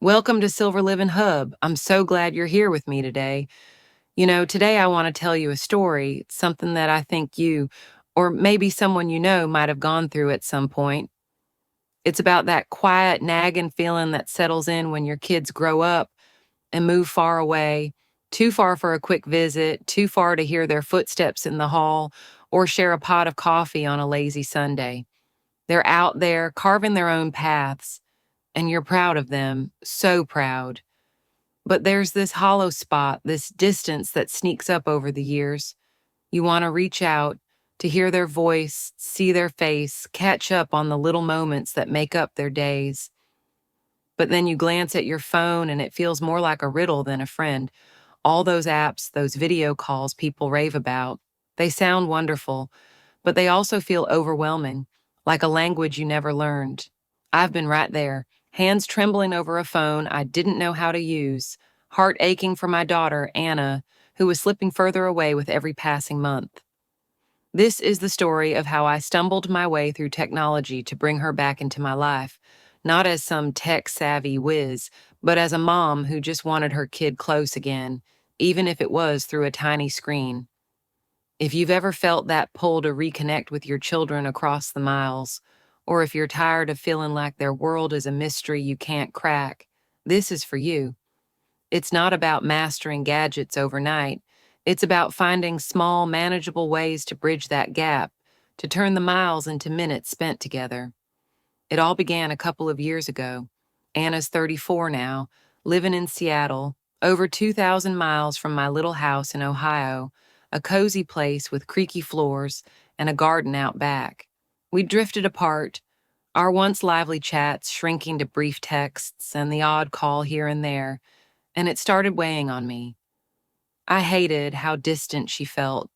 Welcome to Silver Living Hub. I'm so glad you're here with me today. Today I want to tell you a story, something that I think you, or maybe someone you know, might have gone through at some point. It's about that quiet, nagging feeling that settles in when your kids grow up and move far away, too far for a quick visit, too far to hear their footsteps in the hall, or share a pot of coffee on a lazy Sunday. They're out there carving their own paths, and you're proud of them, so proud. But there's this hollow spot, this distance that sneaks up over the years. You want to reach out, to hear their voice, see their face, catch up on the little moments that make up their days. But then you glance at your phone and it feels more like a riddle than a friend. All those apps, those video calls people rave about, they sound wonderful, but they also feel overwhelming, like a language you never learned. I've been right there, hands trembling over a phone I didn't know how to use, heart aching for my daughter, Anna, who was slipping further away with every passing month. This is the story of how I stumbled my way through technology to bring her back into my life, not as some tech-savvy whiz, but as a mom who just wanted her kid close again, even if it was through a tiny screen. If you've ever felt that pull to reconnect with your children across the miles, or if you're tired of feeling like their world is a mystery you can't crack, this is for you. It's not about mastering gadgets overnight. It's about finding small, manageable ways to bridge that gap, to turn the miles into minutes spent together. It all began a couple of years ago. Anna's 34 now, living in Seattle, over 2,000 miles from my little house in Ohio, a cozy place with creaky floors and a garden out back. We drifted apart, our once lively chats shrinking to brief texts and the odd call here and there, and it started weighing on me. I hated how distant she felt,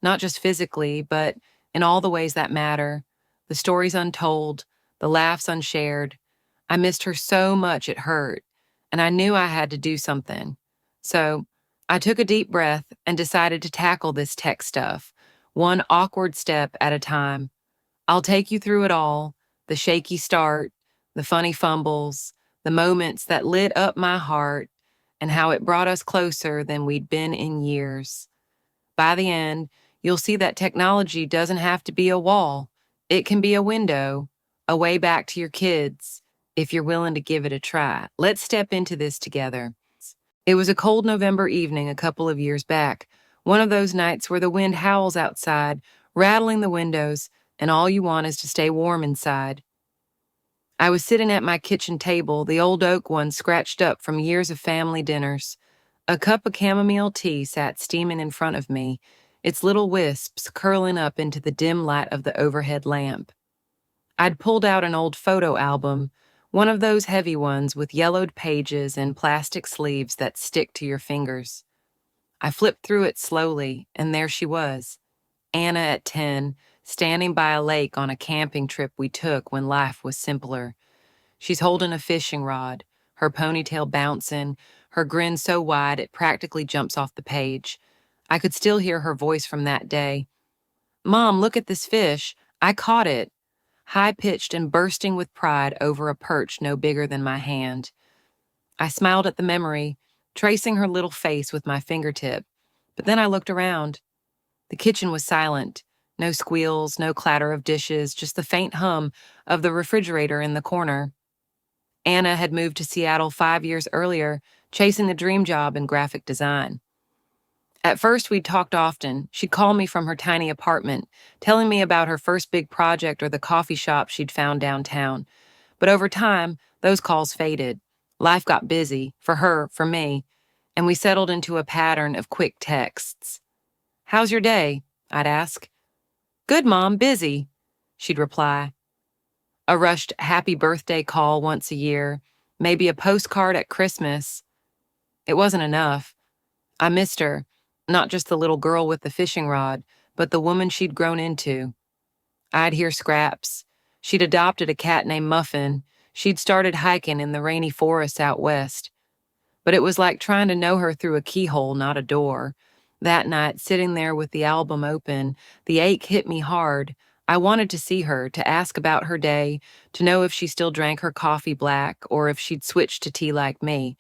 not just physically, but in all the ways that matter, the stories untold, the laughs unshared. I missed her so much it hurt, and I knew I had to do something. So I took a deep breath and decided to tackle this tech stuff, one awkward step at a time. I'll take you through it all, the shaky start, the funny fumbles, the moments that lit up my heart, and how it brought us closer than we'd been in years. By the end, you'll see that technology doesn't have to be a wall. It can be a window, a way back to your kids, if you're willing to give it a try. Let's step into this together. It was a cold November evening a couple of years back, one of those nights where the wind howls outside, rattling the windows, and all you want is to stay warm inside. I was sitting at my kitchen table, the old oak one scratched up from years of family dinners. A cup of chamomile tea sat steaming in front of me, its little wisps curling up into the dim light of the overhead lamp. I'd pulled out an old photo album, one of those heavy ones with yellowed pages and plastic sleeves that stick to your fingers. I flipped through it slowly, and there she was, Anna at 10, standing by a lake on a camping trip we took when life was simpler. She's holding a fishing rod, her ponytail bouncing, her grin so wide it practically jumps off the page. I could still hear her voice from that day. "Mom, look at this fish. I caught it." High-pitched and bursting with pride over a perch no bigger than my hand. I smiled at the memory, tracing her little face with my fingertip. But then I looked around. The kitchen was silent. No squeals, no clatter of dishes, just the faint hum of the refrigerator in the corner. Anna had moved to Seattle 5 years earlier, chasing a dream job in graphic design. At first, we'd talked often. She'd call me from her tiny apartment, telling me about her first big project or the coffee shop she'd found downtown. But over time, those calls faded. Life got busy, for her, for me, and we settled into a pattern of quick texts. "How's your day?" I'd ask. "Good, Mom, busy," she'd reply. A rushed happy birthday call once a year, maybe a postcard at Christmas. It wasn't enough. I missed her, not just the little girl with the fishing rod, but the woman she'd grown into. I'd hear scraps. She'd adopted a cat named Muffin. She'd started hiking in the rainy forests out west. But it was like trying to know her through a keyhole, not a door. That night, sitting there with the album open, the ache hit me hard. I wanted to see her, to ask about her day, to know if she still drank her coffee black or if she'd switched to tea like me.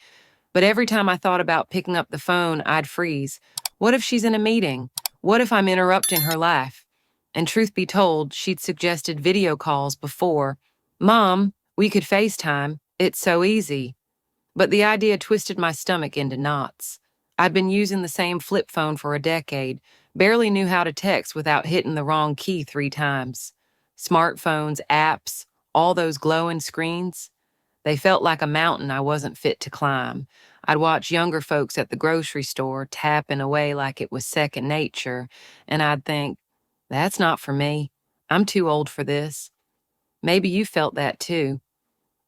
But every time I thought about picking up the phone, I'd freeze. What if she's in a meeting? What if I'm interrupting her life? And truth be told, she'd suggested video calls before. Mom, we could FaceTime. It's so easy. But the idea twisted my stomach into knots. I'd been using the same flip phone for a decade, barely knew how to text without hitting the wrong key 3 times. Smartphones, apps, all those glowing screens. They felt like a mountain I wasn't fit to climb. I'd watch younger folks at the grocery store tapping away like it was second nature, and I'd think, that's not for me. I'm too old for this. Maybe you felt that too.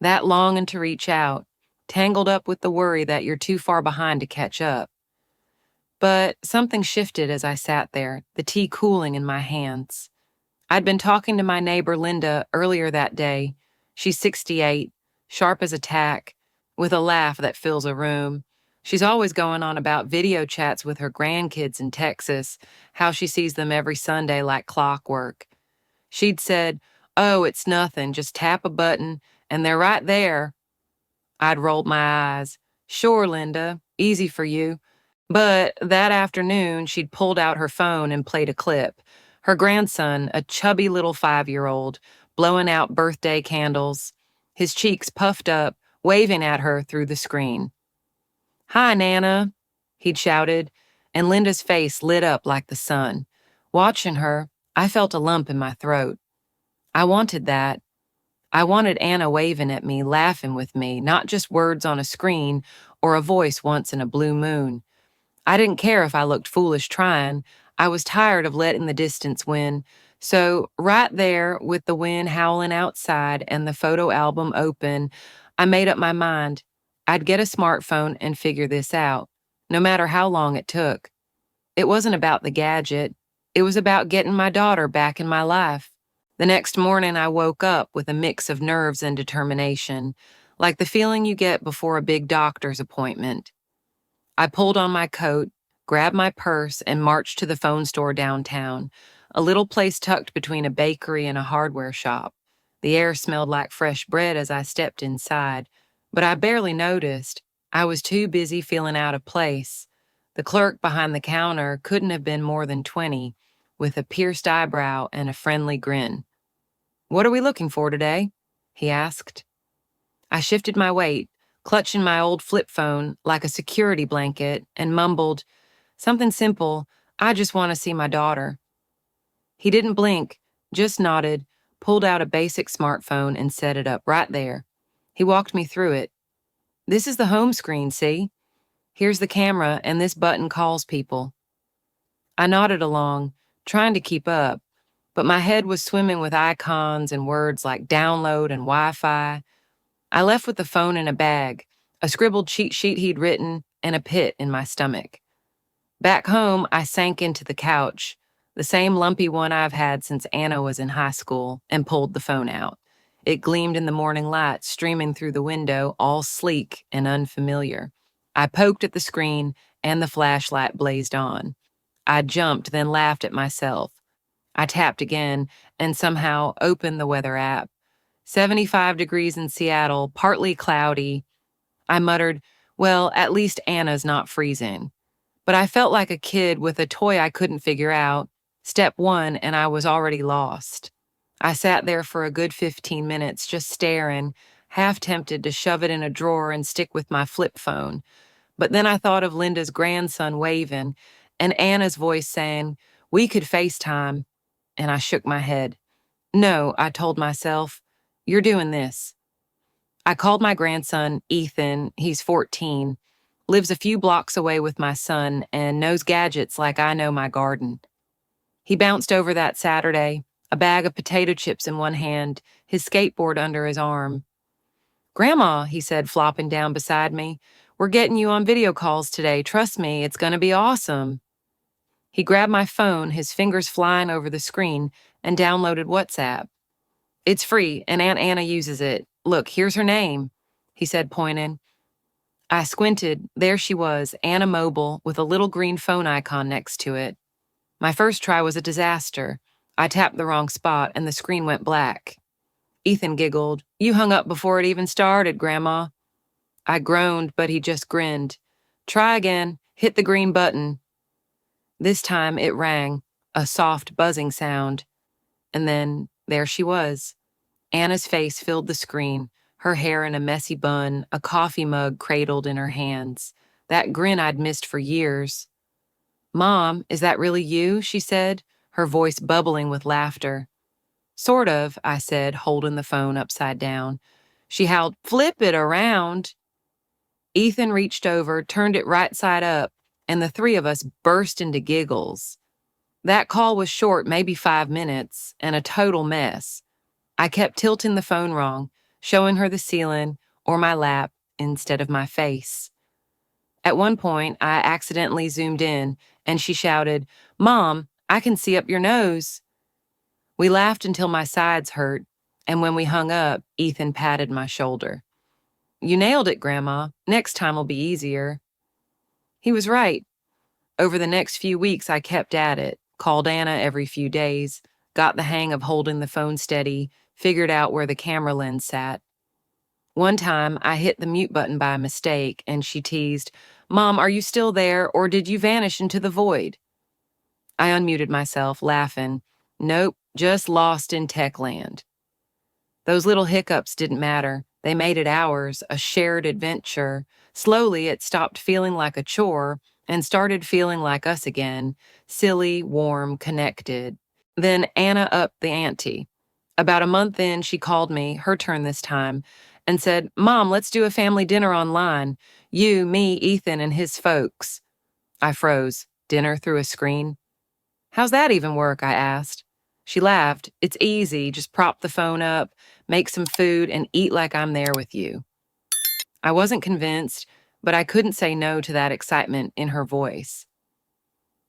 That longing to reach out, tangled up with the worry that you're too far behind to catch up. But something shifted as I sat there, the tea cooling in my hands. I'd been talking to my neighbor Linda earlier that day. She's 68, sharp as a tack, with a laugh that fills a room. She's always going on about video chats with her grandkids in Texas, how she sees them every Sunday like clockwork. She'd said, "Oh, it's nothing, just tap a button, and they're right there." I'd rolled my eyes. "Sure, Linda, easy for you." But that afternoon, she'd pulled out her phone and played a clip. Her grandson, a chubby little 5-year-old, blowing out birthday candles, his cheeks puffed up, waving at her through the screen. "Hi, Nana," he'd shouted, and Linda's face lit up like the sun. Watching her, I felt a lump in my throat. I wanted that. I wanted Anna waving at me, laughing with me, not just words on a screen or a voice once in a blue moon. I didn't care if I looked foolish trying. I was tired of letting the distance win. So, right there, with the wind howling outside and the photo album open, I made up my mind. I'd get a smartphone and figure this out, no matter how long it took. It wasn't about the gadget. It was about getting my daughter back in my life. The next morning, I woke up with a mix of nerves and determination, like the feeling you get before a big doctor's appointment. I pulled on my coat, grabbed my purse, and marched to the phone store downtown, a little place tucked between a bakery and a hardware shop. The air smelled like fresh bread as I stepped inside, but I barely noticed. I was too busy feeling out of place. The clerk behind the counter couldn't have been more than 20, with a pierced eyebrow and a friendly grin. "What are we looking for today?" he asked. I shifted my weight, clutching my old flip phone like a security blanket, and mumbled, "Something simple. I just want to see my daughter." He didn't blink, just nodded, pulled out a basic smartphone, and set it up right there. He walked me through it. "This is the home screen, see? Here's the camera, and this button calls people." I nodded along, trying to keep up, but my head was swimming with icons and words like download and Wi-Fi. I left with the phone in a bag, a scribbled cheat sheet he'd written, and a pit in my stomach. Back home, I sank into the couch, the same lumpy one I've had since Anna was in high school, and pulled the phone out. It gleamed in the morning light streaming through the window, all sleek and unfamiliar. I poked at the screen, and the flashlight blazed on. I jumped, then laughed at myself. I tapped again, and somehow opened the weather app. 75 degrees in Seattle, partly cloudy. I muttered, "Well, at least Anna's not freezing." But I felt like a kid with a toy I couldn't figure out. Step 1, and I was already lost. I sat there for a good 15 minutes, just staring, half tempted to shove it in a drawer and stick with my flip phone. But then I thought of Linda's grandson waving, and Anna's voice saying, "We could FaceTime," and I shook my head. "No," I told myself, "you're doing this." I called my grandson, Ethan. He's 14, lives a few blocks away with my son, and knows gadgets like I know my garden. He bounced over that Saturday, a bag of potato chips in one hand, his skateboard under his arm. "Grandma," he said, flopping down beside me, "we're getting you on video calls today. Trust me, it's gonna be awesome." He grabbed my phone, his fingers flying over the screen, and downloaded WhatsApp. "It's free, and Aunt Anna uses it. Look, here's her name," he said, pointing. I squinted. There she was, Anna Mobile, with a little green phone icon next to it. My first try was a disaster. I tapped the wrong spot and the screen went black. Ethan giggled. You hung up before it even started, Grandma. I groaned, but he just grinned. Try again. Hit the green button. This time it rang, a soft buzzing sound. And then there she was. Anna's face filled the screen, her hair in a messy bun, a coffee mug cradled in her hands. That grin I'd missed for years. Mom, is that really you? She said, her voice bubbling with laughter. Sort of, I said, holding the phone upside down. She howled, Flip it around. Ethan reached over, turned it right side up, and the three of us burst into giggles. That call was short, maybe 5 minutes, and a total mess. I kept tilting the phone wrong, showing her the ceiling or my lap instead of my face. At one point, I accidentally zoomed in, and she shouted, Mom, I can see up your nose. We laughed until my sides hurt, and when we hung up, Ethan patted my shoulder. You nailed it, Grandma. Next time will be easier. He was right. Over the next few weeks, I kept at it, called Anna every few days, got the hang of holding the phone steady, figured out where the camera lens sat. One time, I hit the mute button by mistake, and she teased, Mom, are you still there, or did you vanish into the void? I unmuted myself, laughing. Nope, just lost in tech land. Those little hiccups didn't matter. They made it ours, a shared adventure. Slowly, it stopped feeling like a chore and started feeling like us again, silly, warm, connected. Then Anna upped the ante. About a month in, she called me, her turn this time, and said, Mom, let's do a family dinner online. You, me, Ethan, and his folks. I froze. Dinner through a screen? How's that even work? I asked. She laughed. It's easy. Just prop the phone up, make some food, and eat like I'm there with you. I wasn't convinced, but I couldn't say no to that excitement in her voice.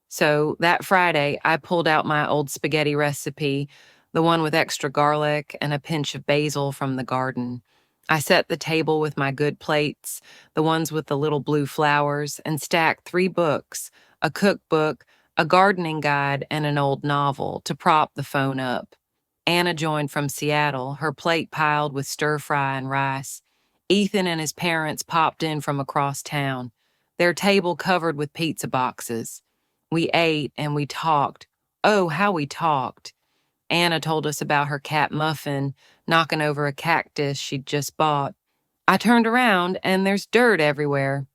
So that Friday, I pulled out my old spaghetti recipe, the one with extra garlic and a pinch of basil from the garden. I set the table with my good plates, the ones with the little blue flowers, and stacked 3 books, a cookbook, a gardening guide, and an old novel to prop the phone up. Anna joined from Seattle, her plate piled with stir-fry and rice. Ethan and his parents popped in from across town, their table covered with pizza boxes. We ate and we talked. Oh, how we talked. Anna told us about her cat Muffin knocking over a cactus she'd just bought. I turned around and there's dirt everywhere.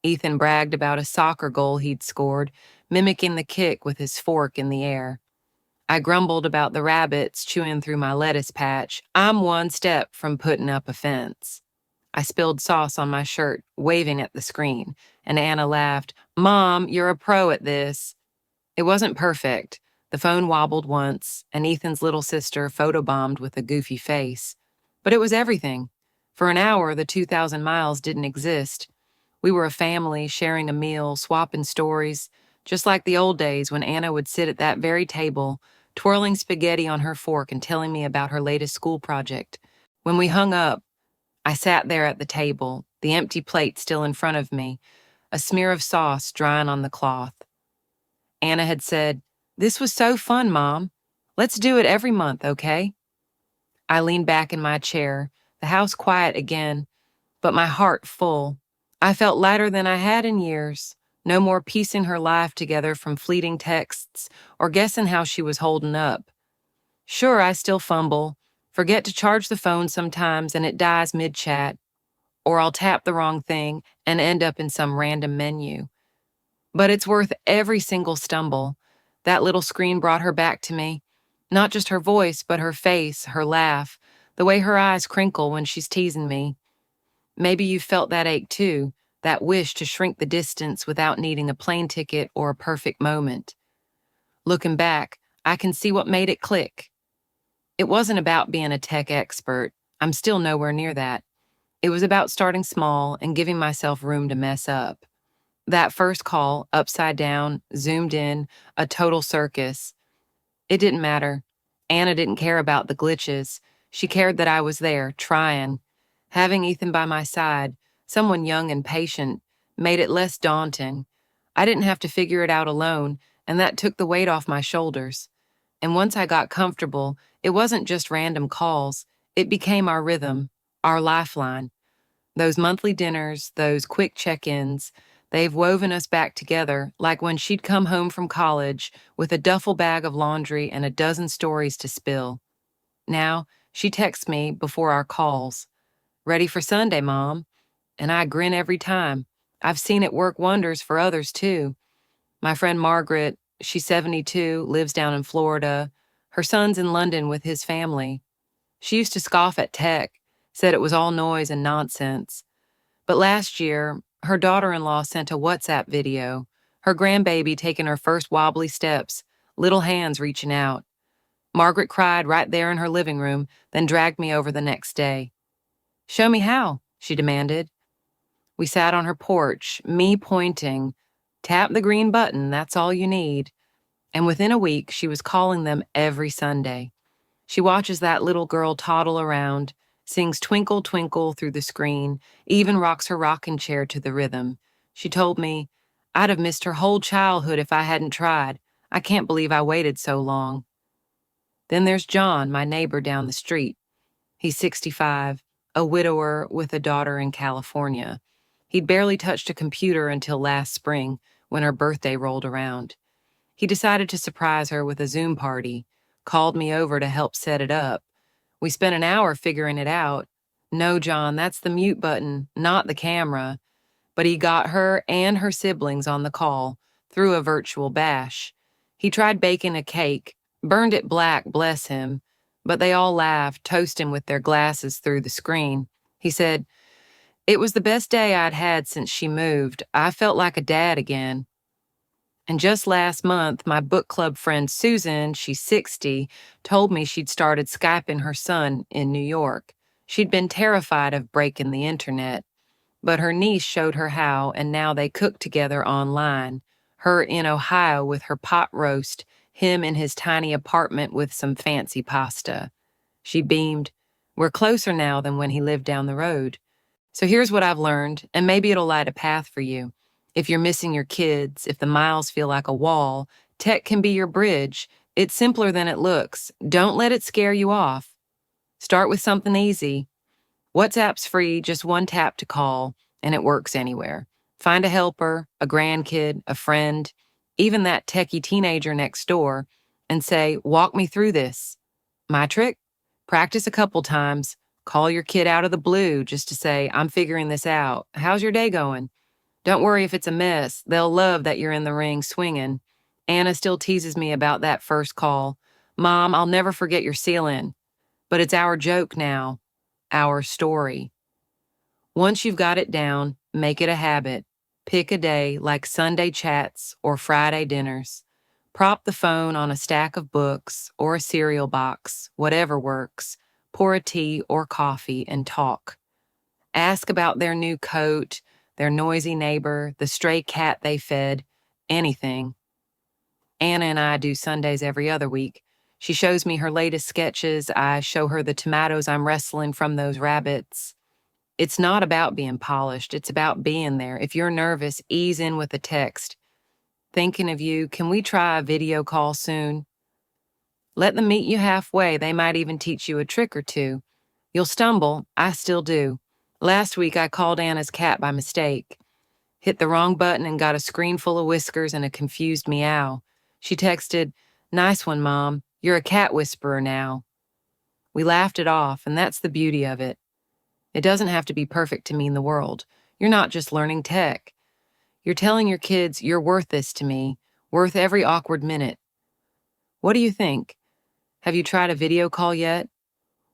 Ethan bragged about a soccer goal he'd scored, mimicking the kick with his fork in the air. I grumbled about the rabbits chewing through my lettuce patch. I'm one step from putting up a fence. I spilled sauce on my shirt, waving at the screen, and Anna laughed. Mom, you're a pro at this. It wasn't perfect. The phone wobbled once, and Ethan's little sister photobombed with a goofy face. But it was everything. For an hour, the 2,000 miles didn't exist. We were a family, sharing a meal, swapping stories, just like the old days when Anna would sit at that very table, twirling spaghetti on her fork and telling me about her latest school project. When we hung up, I sat there at the table, the empty plate still in front of me, a smear of sauce drying on the cloth. Anna had said, This was so fun, Mom. Let's do it every month, okay? I leaned back in my chair, the house quiet again, but my heart full. I felt lighter than I had in years. No more piecing her life together from fleeting texts or guessing how she was holding up. Sure, I still fumble, forget to charge the phone sometimes and it dies mid-chat, or I'll tap the wrong thing and end up in some random menu. But it's worth every single stumble. That little screen brought her back to me. Not just her voice, but her face, her laugh, the way her eyes crinkle when she's teasing me. Maybe you felt that ache too, that wish to shrink the distance without needing a plane ticket or a perfect moment. Looking back, I can see what made it click. It wasn't about being a tech expert. I'm still nowhere near that. It was about starting small and giving myself room to mess up. That first call, upside down, zoomed in, a total circus. It didn't matter. Anna didn't care about the glitches. She cared that I was there, trying. Having Ethan by my side, someone young and patient, made it less daunting. I didn't have to figure it out alone, and that took the weight off my shoulders. And once I got comfortable, it wasn't just random calls, it became our rhythm, our lifeline. Those monthly dinners, those quick check ins, they've woven us back together like when she'd come home from college with a duffel bag of laundry and a dozen stories to spill. Now, she texts me before our calls. Ready for Sunday, Mom? And I grin every time. I've seen it work wonders for others, too. My friend Margaret, she's 72, lives down in Florida. Her son's in London with his family. She used to scoff at tech, said it was all noise and nonsense. But last year, her daughter-in-law sent a WhatsApp video, her grandbaby taking her first wobbly steps, little hands reaching out. Margaret cried right there in her living room, then dragged me over the next day. Show me how, she demanded. We sat on her porch, me pointing. Tap the green button, that's all you need. And within a week, she was calling them every Sunday. She watches that little girl toddle around, sings Twinkle, Twinkle through the screen, even rocks her rocking chair to the rhythm. She told me, I'd have missed her whole childhood if I hadn't tried. I can't believe I waited so long. Then there's John, my neighbor down the street. He's 65, a widower with a daughter in California. He'd barely touched a computer until last spring when her birthday rolled around. He decided to surprise her with a Zoom party, called me over to help set it up. We spent an hour figuring it out. No, John, that's the mute button, not the camera. But he got her and her siblings on the call through a virtual bash. He tried baking a cake, burned it black, bless him, but they all laughed, toasting with their glasses through the screen. He said, it was the best day I'd had since she moved. I felt like a dad again. And just last month, my book club friend Susan, she's 60, told me she'd started Skyping her son in New York. She'd been terrified of breaking the internet, but her niece showed her how, and now they cook together online. Her in Ohio with her pot roast, him in his tiny apartment with some fancy pasta. She beamed, we're closer now than when he lived down the road. So here's what I've learned, and maybe it'll light a path for you. If you're missing your kids, if the miles feel like a wall, tech can be your bridge. It's simpler than it looks. Don't let it scare you off. Start with something easy. WhatsApp's free, just one tap to call, and it works anywhere. Find a helper, a grandkid, a friend, even that techie teenager next door, and say, walk me through this. My trick? Practice a couple times. Call your kid out of the blue just to say, I'm figuring this out. How's your day going? Don't worry if it's a mess. They'll love that you're in the ring swinging. Anna still teases me about that first call. Mom, I'll never forget your seal-in. But it's our joke now, our story. Once you've got it down, make it a habit. Pick a day like Sunday chats or Friday dinners. Prop the phone on a stack of books or a cereal box, whatever works. Pour a tea or coffee and talk. Ask about their new coat, their noisy neighbor, the stray cat they fed, anything. Anna and I do Sundays every other week. She shows me her latest sketches. I show her the tomatoes I'm wrestling from those rabbits. It's not about being polished. It's about being there. If you're nervous, ease in with a text. Thinking of you, can we try a video call soon? Let them meet you halfway. They might even teach you a trick or two. You'll stumble. I still do. Last week, I called Anna's cat by mistake. Hit the wrong button and got a screen full of whiskers and a confused meow. She texted, nice one, Mom. You're a cat whisperer now. We laughed it off, and that's the beauty of it. It doesn't have to be perfect to mean the world. You're not just learning tech. You're telling your kids, you're worth this to me, worth every awkward minute. What do you think? Have you tried a video call yet?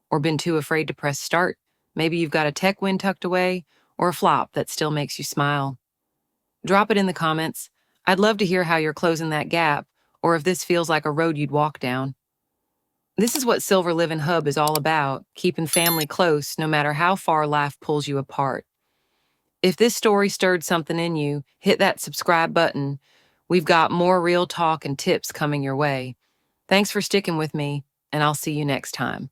Or been too afraid to press start? Maybe you've got a tech win tucked away, or a flop that still makes you smile. Drop it in the comments. I'd love to hear how you're closing that gap, or if this feels like a road you'd walk down. This is what Silver Living Hub is all about, keeping family close no matter how far life pulls you apart. If this story stirred something in you, hit that subscribe button. We've got more real talk and tips coming your way. Thanks for sticking with me, and I'll see you next time.